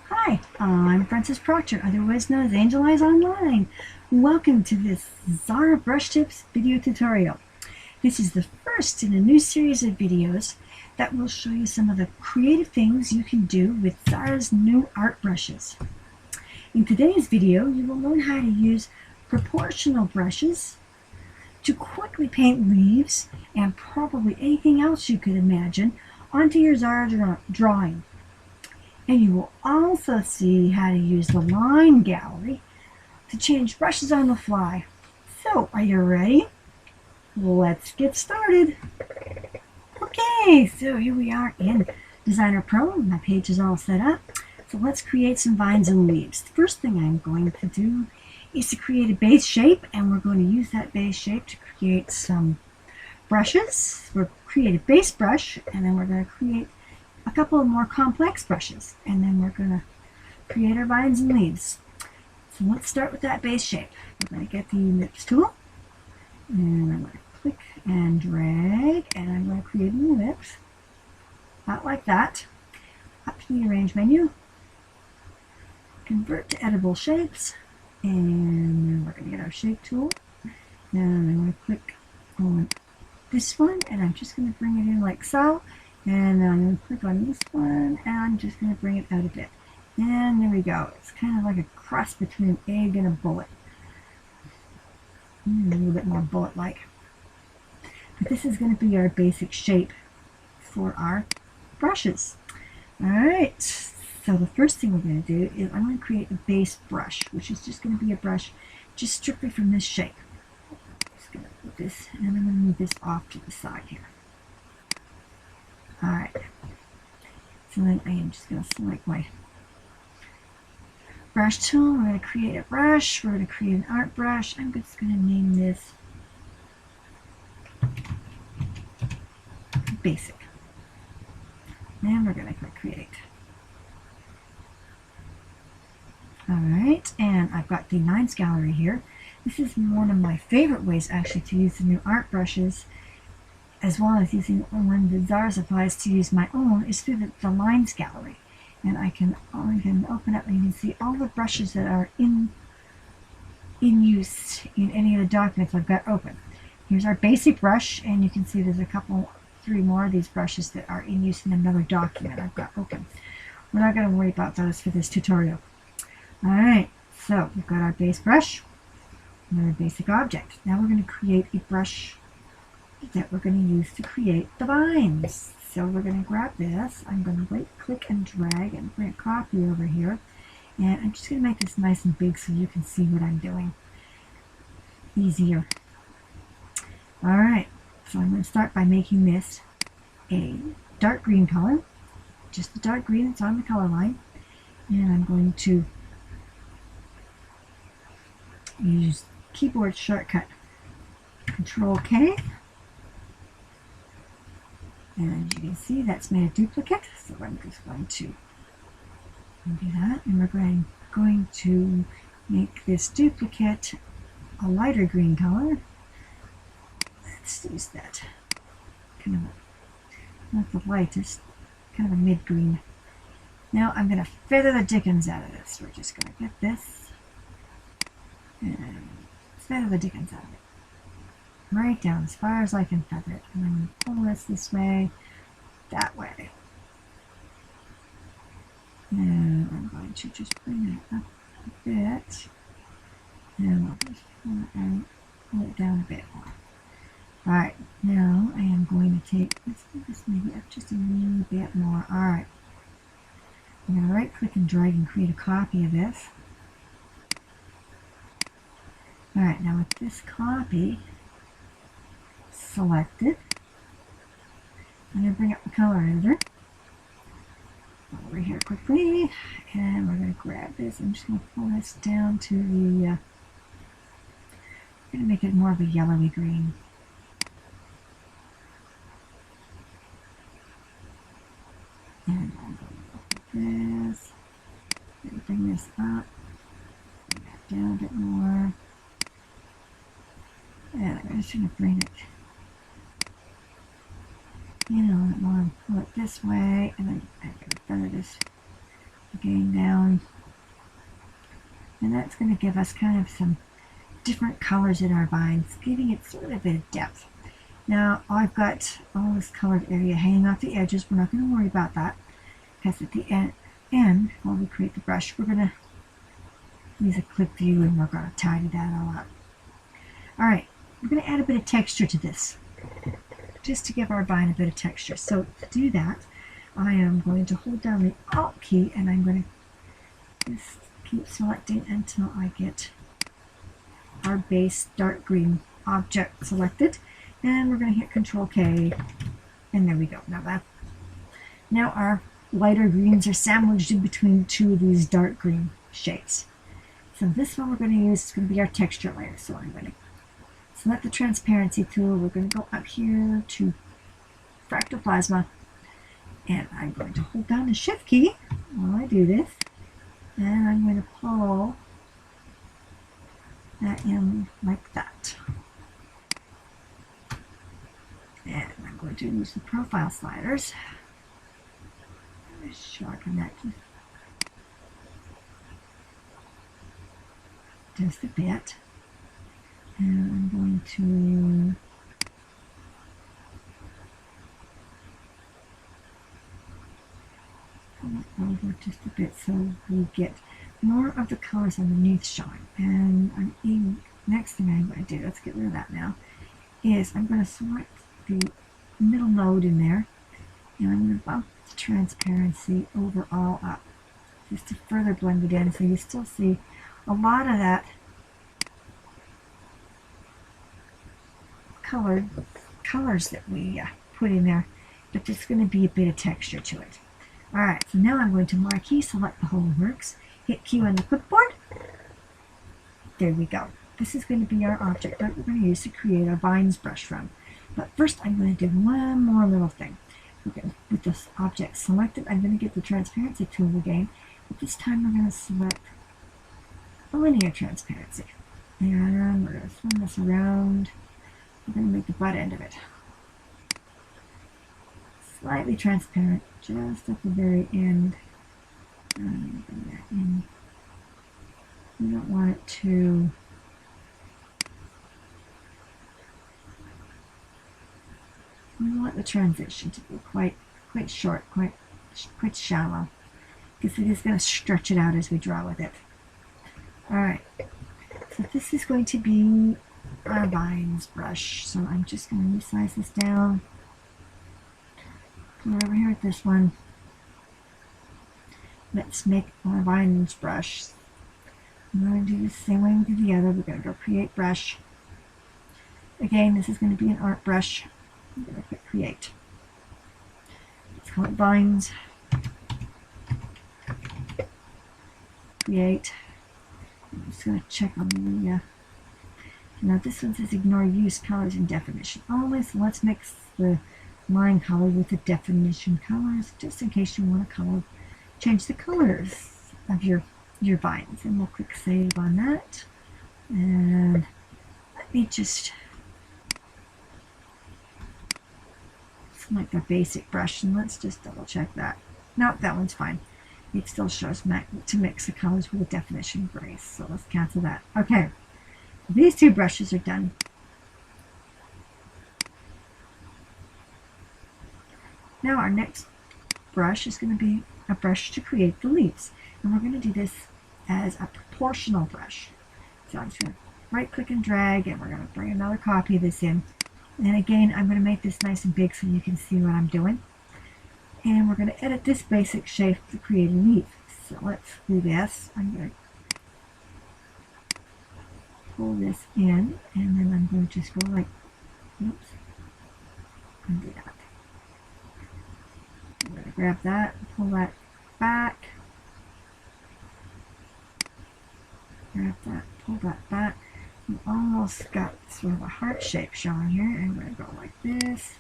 Hi, I'm Frances Proctor, otherwise known as Angel Eyes Online. Welcome to this Xara Brushtips video tutorial. This is the first in a new series of videos that will show you some of the creative things you can do with Xara's new art brushes. In today's video, you will learn how to use proportional brushes to quickly paint leaves and probably anything else you could imagine onto your Xara drawing. And you will also see how to use the line gallery to change brushes on the fly. So, are you ready? Let's get started. Okay, so here we are in Designer Pro. My page is all set up. So let's create some vines and leaves. The first thing I'm going to do is to create a base shape, and we're going to use that base shape to create some brushes. We'll create a base brush, and then we're going to create a couple of more complex brushes, and then we're going to create our vines and leaves. So let's start with that base shape. We're going to get the ellipse tool, and I'm going to click and drag, and I'm going to create an ellipse, about like that. Up to the Arrange menu, Convert to Editable Shapes, and then we're going to get our Shape tool. Now I'm going to click on this one, and I'm just going to bring it in like so. And I'm going to click on this one, and I'm just going to bring it out a bit. And there we go. It's kind of like a cross between an egg and a bullet. A little bit more bullet-like. But this is going to be our basic shape for our brushes. Alright, so the first thing we're going to do is I'm going to create a base brush, which is just going to be a brush just strictly from this shape. I'm just going to put this, and I'm going to move this off to the side here. Alright, so then I am just going to select my brush tool. We're going to create a brush. We're going to create an art brush. I'm just going to name this Basic. And we're going to click Create. Alright, and I've got the Lines Gallery here. This is one of my favorite ways actually to use the new art brushes, as well as using one that Xara supplies to use my own, is through the Lines Gallery. And I can open up and you can see all the brushes that are in use in any of the documents I've got open. Here's our basic brush, and you can see there's three more of these brushes that are in use in another document I've got open. We're not going to worry about those for this tutorial. Alright, so we've got our base brush, another basic object. Now we're going to create a brush that we're going to use to create the vines. So we're going to grab this. I'm going to right click and drag and bring a copy over here. And I'm just going to make this nice and big so you can see what I'm doing easier. Alright, so I'm going to start by making this a dark green color. Just the dark green that's on the color line. And I'm going to use keyboard shortcut Control K. And as you can see, that's made a duplicate, so I'm just going to do that. And we're going to make this duplicate a lighter green color. Let's use that. Kind of not the lightest, kind of a mid-green. Now I'm going to feather the dickens out of this. We're just going to get this and feather the dickens out of it. Right down as far as I can feather it. And I'm going to pull this way, that way. And I'm going to just bring it up a bit. And I'll just pull it down a bit more. Alright, now I am going to take, let's move this maybe up just a little bit more. Alright. I'm going to right click and drag and create a copy of this. Alright, now with this copy selected, I'm going to bring up the color editor over here quickly, and we're going to grab this. I'm just going to pull this down to the, I'm going to make it more of a yellowy green. And I'm going to this, bring this up, bring that down a bit more, and I'm just going to bring it more, pull it this way, and then I'm going to feather this again down, and that's going to give us kind of some different colors in our vines, giving it sort of a bit of depth. Now I've got all this colored area hanging off the edges. We're not going to worry about that, because at the end, while we create the brush, we're going to use a clip view and we're going to tidy that all up. Alright, we're going to add a bit of texture to this, just to give our vine a bit of texture. So to do that, I am going to hold down the Alt key and I'm going to just keep selecting until I get our base dark green object selected, and we're going to hit Control K, and there we go. Now our lighter greens are sandwiched in between two of these dark green shades. So this one we're going to use is going to be our texture layer. So I'm going to select the transparency tool. We're going to go up here to fractal plasma, and I'm going to hold down the Shift key while I do this, and I'm going to pull that in like that. And I'm going to use the profile sliders. Sharpen that just a bit. And I'm going to pull it over just a bit so we get more of the colors underneath showing. And next thing I'm going to do, let's get rid of that now, is I'm going to select the middle node in there, and I'm going to bump the transparency overall up just to further blend it in, so you still see a lot of that colors that we put in there, but there's going to be a bit of texture to it. Alright, so now I'm going to marquee select the whole works, hit Q on the clipboard. There we go. This is going to be our object that we're going to use to create our vines brush from. But first I'm going to do one more little thing. Okay, with this object selected, I'm going to get the transparency tool again, but this time we're going to select the linear transparency. And we're going to swing this around. We're going to make the butt end of it slightly transparent, just at the very end. Bring that in. We don't want it to we want the transition to be quite short, quite shallow, because it is going to stretch it out as we draw with it. Alright, so this is going to be our vines brush. So I'm just going to resize this down. Come over here at this one. Let's make our vines brush. I'm going to do the same way we did the other. We're going to go create brush. Again, this is going to be an art brush. I'm going to click create. Let's call it vines. Create. I'm just going to check on the now this one says ignore use colors and definition only, so let's mix the line color with the definition colors, just in case you want to change the colors of your vines. And we'll click save on that. And let me just select our basic brush, and let's just double check that. Nope, that one's fine. It still shows to mix the colors with a definition gray, so let's cancel that. Okay, these two brushes are done. Now our next brush is going to be a brush to create the leaves, and we're going to do this as a proportional brush. So I'm just going to right click and drag, and we're going to bring another copy of this in. And again, I'm going to make this nice and big so you can see what I'm doing. And we're going to edit this basic shape to create a leaf. So let's do this. I'm going to pull this in, and then I'm going to just go like, oops, undo that. I'm going to grab that, pull that back, grab that, pull that back. We almost got sort of a heart shape showing here, and I'm going to go like this.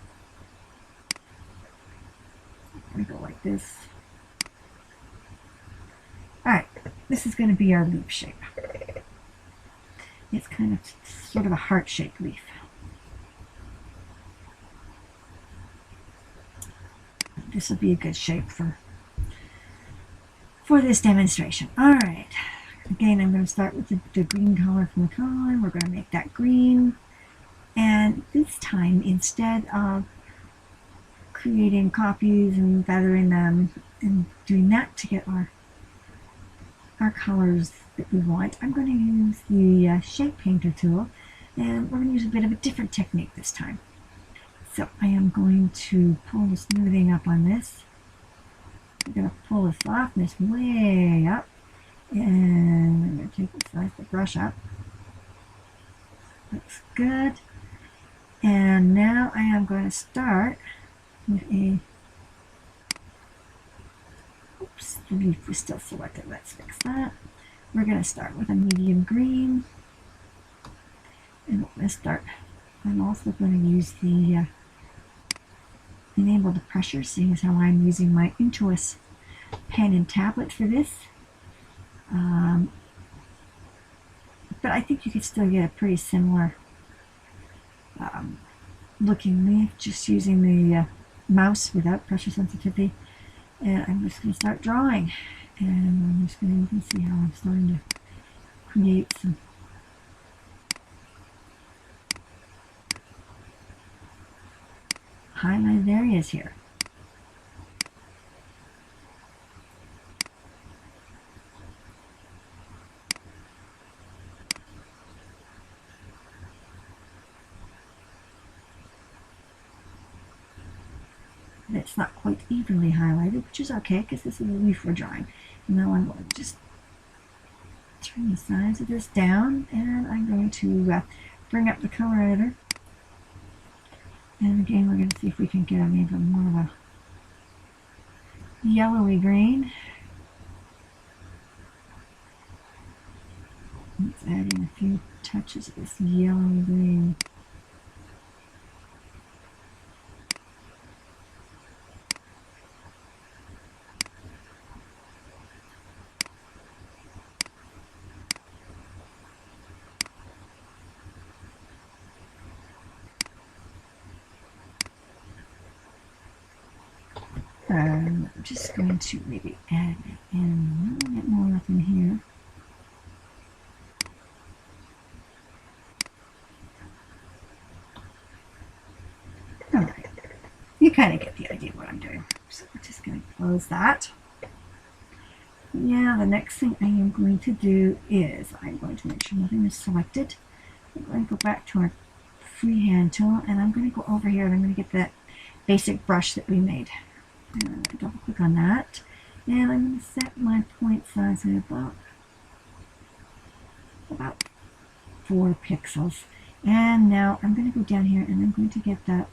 I'm going to go like this. Alright, this is going to be our leaf shape. It's kind of sort of a heart-shaped leaf. This will be a good shape for for this demonstration. All right. Again, I'm going to start with the green color from the color. We're going to make that green. And this time, instead of creating copies and feathering them and doing that to get our colors that we want, I'm going to use the shape painter tool, and we're going to use a bit of a different technique this time. So I am going to pull the smoothing up on this. I'm going to pull the softness way up, and I'm going to take the size of the brush up. Looks good. And now I am going to start with a, oops, the leaf was still selected. Let's fix that. We're going to start with a medium green. And we're going to start, I'm also going to use the enable the pressure, seeing as how I'm using my Intuos pen and tablet for this. But I think you could still get a pretty similar looking leaf just using the mouse without pressure sensitivity. And I'm just going to start drawing, and I'm just going to, you can see how I'm starting to create some highlighted areas here. It's not quite evenly highlighted, which is okay because this is a leaf we're drawing. Now I'm going to just turn the size of this down, and I'm going to bring up the color editor. And again, we're going to see if we can get maybe more of a yellowy green. Let's add in a few touches of this yellowy green. I'm just going to maybe add in a little bit more up in here. Alright, you kind of get the idea of what I'm doing. So we're just going to close that. Yeah, the next thing I am going to do is I'm going to make sure nothing is selected. I'm going to go back to our freehand tool, and I'm going to go over here and I'm going to get that basic brush that we made. And I'm going to double click on that, and I'm going to set my point size at about 4 pixels. And now I'm going to go down here and I'm going to get that,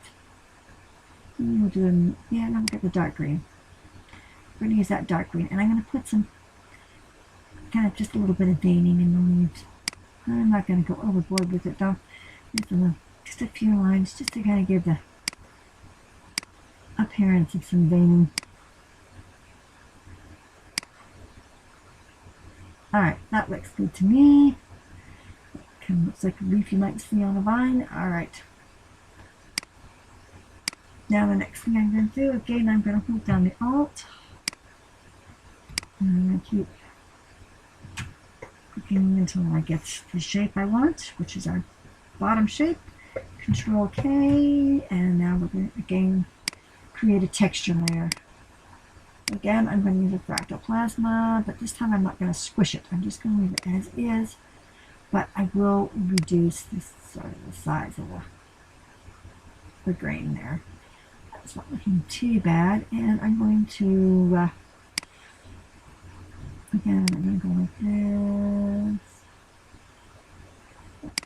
we'll do yeah, and I'll get the dark green. We're going to use that dark green, and I'm going to put some kind of just a little bit of veining in the leaves. I'm not going to go overboard with it though. Just a few lines just to kind of give the appearance of some veining. Alright, that looks good to me. Kind of looks like a leaf you might see on a vine. Alright. Now the next thing I'm going to do, again, I'm going to hold down the Alt. And I'm going to keep clicking until I get the shape I want, which is our bottom shape. Control K, and now we're going to again create a texture layer. Again, I'm going to use a fractal plasma, but this time I'm not going to squish it. I'm just going to leave it as is, but I will reduce this sort of the size of the grain there. That's not looking too bad, and I'm going to again, I'm going to go like this.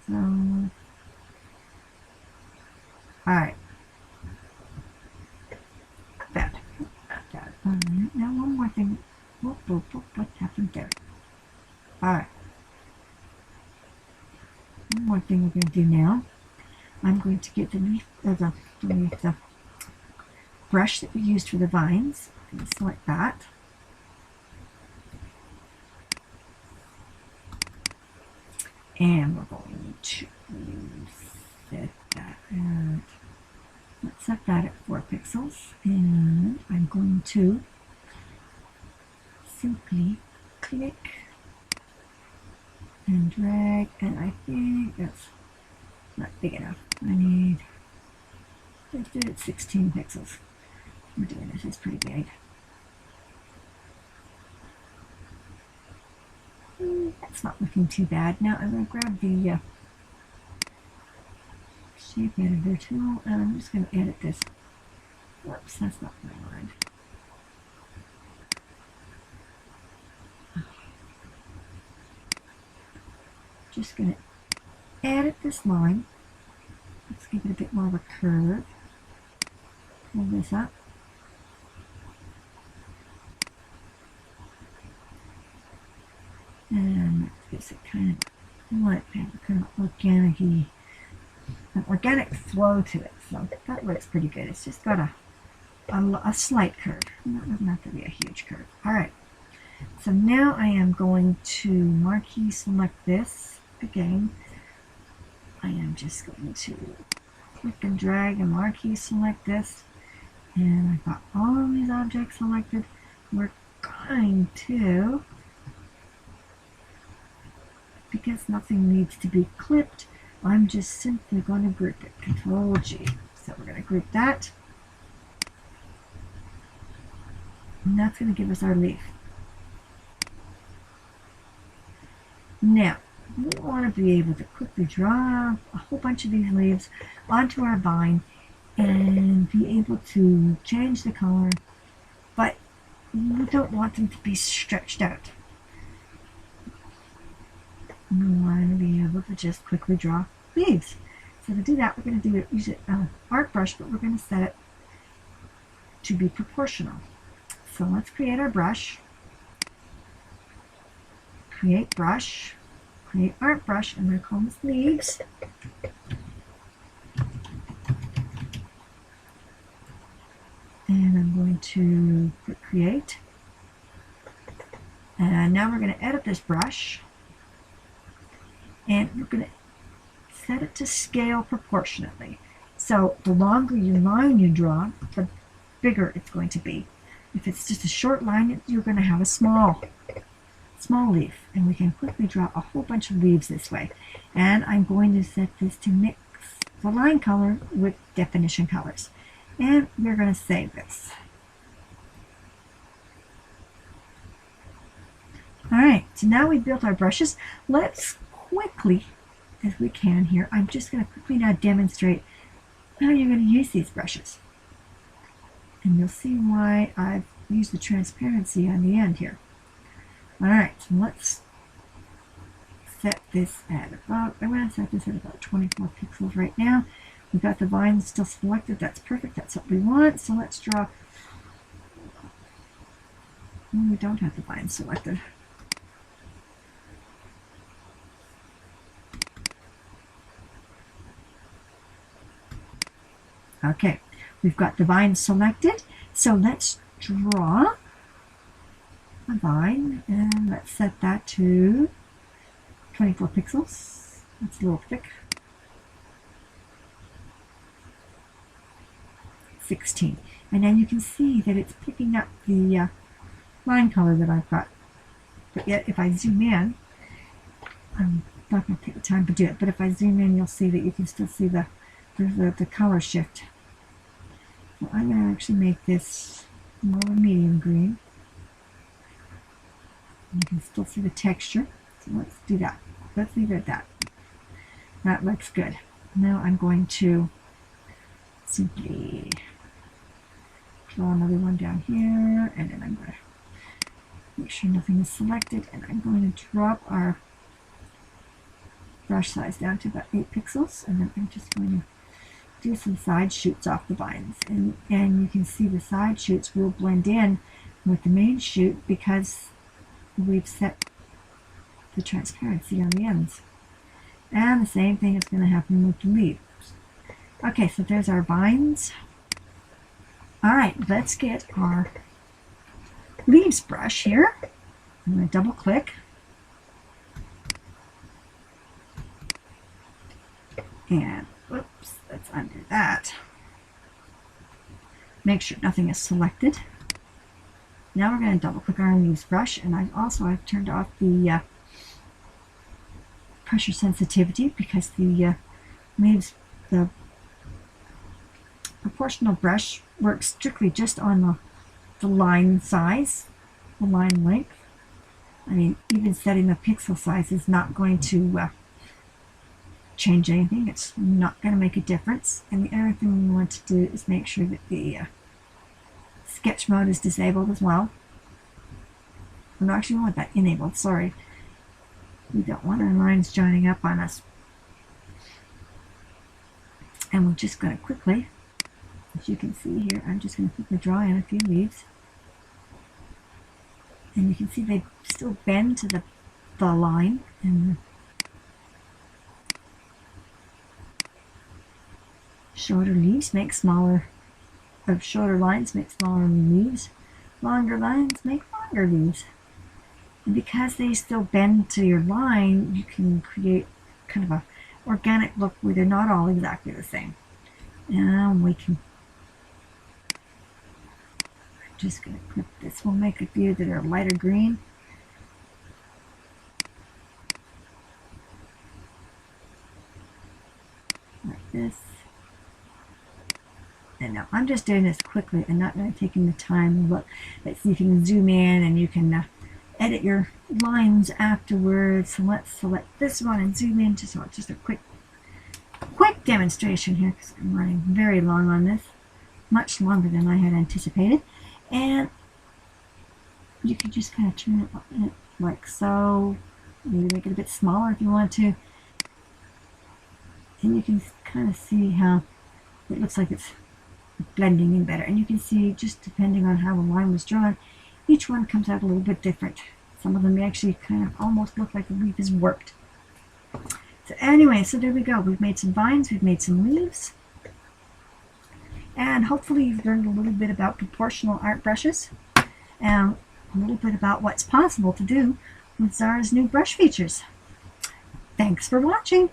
So, alright. Bad. Alright, now one more thing. Whoop, whoop, whoop, what happened there? Alright. One more thing we're going to do now. I'm going to get the brush that we used for the vines. I'm going to select that. And we're going to set that at, let's set that at 4 pixels. And I'm going to simply click and drag, and I think that's not big enough. I need, let's do it 16 pixels. We're doing this, it's pretty big. That's not looking too bad. Now I'm going to grab the shape editor tool, and I'm just going to edit this. Whoops, that's not what I wanted. Just going to edit this line. Let's give it a bit more of a curve. Pull this up. And that gives it kind of, I want it to have a kind of an organic flow to it. So that looks pretty good. It's just got a slight curve. That doesn't have to be a huge curve. Alright. So now I am going to marquee select this again. I am just going to click and drag and marquee select this. And I've got all of these objects selected. We're going to, because nothing needs to be clipped, I'm just simply going to group it. Control G. So we're going to group that. And that's going to give us our leaf. Now, we want to be able to quickly draw a whole bunch of these leaves onto our vine and be able to change the color, but we don't want them to be stretched out. We want to be able to just quickly draw leaves. So to do that, we're going to use an art brush, but we're going to set it to be proportional. So let's create our brush. Create brush. Create art brush. I'm going to call this leaves. And I'm going to click create. And now we're going to edit this brush. And we're going to set it to scale proportionately. So the longer your line you draw, the bigger it's going to be. If it's just a short line, you're going to have a small leaf. And we can quickly draw a whole bunch of leaves this way. And I'm going to set this to mix the line color with definition colors. And we're going to save this. Alright, so now we've built our brushes. Let's quickly, as we can here, I'm just going to quickly now demonstrate how you're going to use these brushes. And you'll see why I've used the transparency on the end here. Alright, so let's set this at about, I'm going to set this at about 24 pixels right now. We've got the vines still selected. That's perfect. That's what we want. So let's draw. We don't have the vines selected. Okay, we've got the vine selected. So let's draw a vine, and let's set that to 24 pixels. That's a little thick. 16. And now you can see that it's picking up the line color that I've got. But yet if I zoom in, I'm not going to take the time to do it, but if I zoom in, you'll see that you can still see the color shift. So I'm going to actually make this more medium green. You can still see the texture. So let's do that. Let's leave it at that. That looks good. Now I'm going to simply draw another one down here, and then I'm going to make sure nothing is selected, and I'm going to drop our brush size down to about 8 pixels, and then I'm just going to do some side shoots off the vines, and you can see the side shoots will blend in with the main shoot because we've set the transparency on the ends. And the same thing is going to happen with the leaves. Okay, so there's our vines. Alright, let's get our leaves brush here. I'm going to double click. And, whoops, let's undo that. Make sure nothing is selected. Now we're going to double click our leaves brush, and I've turned off the pressure sensitivity because the the proportional brush works strictly just on the line size, the line length. I mean, even setting the pixel size is not going to change anything. It's not going to make a difference. And the other thing we want to do is make sure that the sketch mode is disabled as well. No, actually we want that enabled, sorry. We don't want our lines joining up on us. And we're just going to quickly, as you can see here, I'm just going to quickly draw in a few leaves. And you can see they still bend to the line. And shorter leaves make smaller, shorter lines make smaller leaves. Longer lines make longer leaves. And because they still bend to your line, you can create kind of a organic look where they're not all exactly the same. And we can, I'm just going to clip this. We'll make a few that are lighter green. Like this. And now I'm just doing this quickly and not really taking the time to look. Let's see if you can zoom in and you can edit your lines afterwards. So let's select this one and zoom in just a quick demonstration here because I'm running very long on this, much longer than I had anticipated. And you can just kind of turn it like so, maybe make it a bit smaller if you want to, and you can kind of see how it looks like it's blending in better. And you can see, just depending on how the line was drawn, each one comes out a little bit different. Some of them actually kind of almost look like the leaf is warped. So anyway, so there we go. We've made some vines, we've made some leaves, and hopefully you've learned a little bit about proportional art brushes and a little bit about what's possible to do with Xara's new brush features. Thanks for watching.